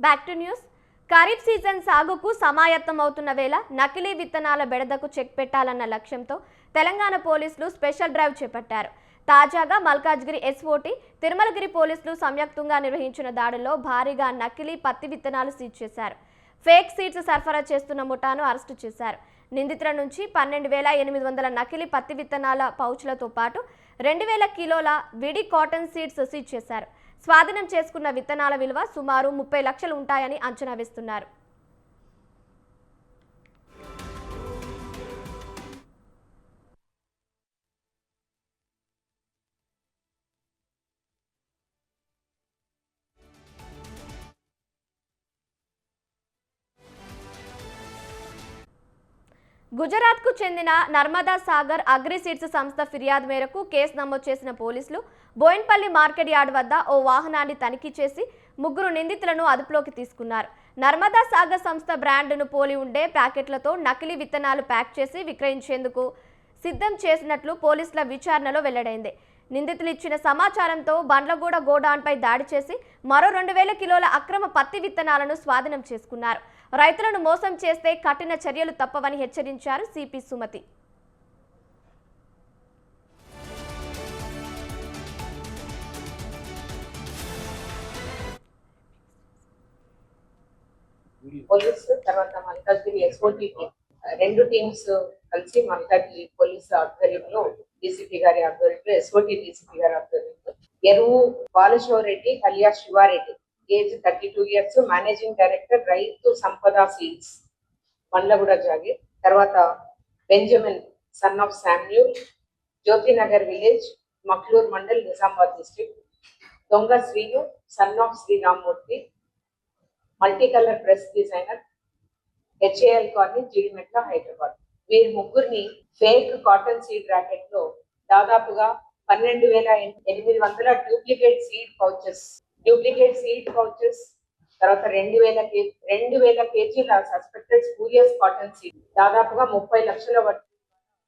Back to news. Kharif season సాగుకు సమాయత్తమవుతున్న వేళ నకిలీ విత్తనాల బెడదకు చెక్ పెట్టాలన్న లక్ష్యంతో తెలంగాణ పోలీసులు స్పెషల్ డ్రైవ్ చేపట్టారు. తాజాగా మల్కాజ్గిరి ఎస్ఓటీ, తిరుమలగిరి పోలీసులు సంయుక్తంగా నిర్వహించిన దాడుల్లో భారీగా నకిలీ పత్తి విత్తనాలు సీజ్ చేశారు. ఫేక్ సీడ్స్ సరఫరా చేస్తున్న ముఠాను అరెస్టు చేశారు. నిందితుల నుంచి 12,800 నకిలీ పత్తి విత్తనాల పౌచ్లతో పాటు 2,000 కిలోల విడి కాటన్ సీడ్స్ సీజ్ చేశారు. స్వాధీనం చేసుకున్న విత్తనాల విలువ సుమారు 30 లక్షలు ఉంటాయని అంచనా వేస్తున్నారు. గుజరాత్కు చెందిన నర్మదా సాగర్ అగ్రి సీడ్స్ సంస్థ ఫిర్యాదు మేరకు కేసు నమోదు చేసిన పోలీసులు బోయిన్పల్లి మార్కెట్ యార్డ్ వద్ద ఓ వాహనాన్ని తనిఖీ చేసి 3 నిందితులను అదుపులోకి తీసుకున్నారు. నర్మదా సాగర్ సంస్థ బ్రాండ్ను పోలి ఉండే ప్యాకెట్లతో నకిలీ విత్తనాలు ప్యాక్ చేసి విక్రయించేందుకు సిద్ధం చేసినట్లు పోలీసుల విచారణలో వెల్లడైంది. నిందితులు ఇచ్చిన సమాచారంతో బండ్లగూడ గోడాన్పై దాడి చేసి మరో 2,000 కిలోల అక్రమ పత్తి విత్తనాలను స్వాధీనం చేసుకున్నారు. రైతులను మోసం చేస్తే కఠిన చర్యలు తప్పవని హెచ్చరించారు సిపి సుమతి. పోలీసు తర్వాత మల్కాజ్గిరి ఎస్ఓటీకి 2 టీమ్స్ కలిసి మల్కాజ్గిరి పోలీసు ఆధ్వర్యంలో డీసీపీ గారి ఆధ్వర్యంలో ఎస్ఓటీ డీసీపీ గారి ఆధ్వర్యంలో ఎరువు Balashivareddy alias Shivareddy age 32 years, managing director Raithu Sampada seeds Bandlaguda Jagir, తర్వాత Benjamin son of Samuel, Jyothinagar village, Makloor mandal, Nizamabad district, దొంగ Srinu son of Sriramamurthy, multi colour dress designer, HAL colony, Jeedimetla, Hyderabad. వీరి ముగ్గురిని ఫేక్ కాటన్ సీడ్ ర్యాకెట్ లో దాదాపుగా 12,800 డూప్లికేట్ సీడ్ పౌచెస్, తర్వాత 2,000 కేజీల సస్పెక్టెడ్ స్పూరియస్ కాటన్ సీడ్, దాదాపుగా 30 లక్షల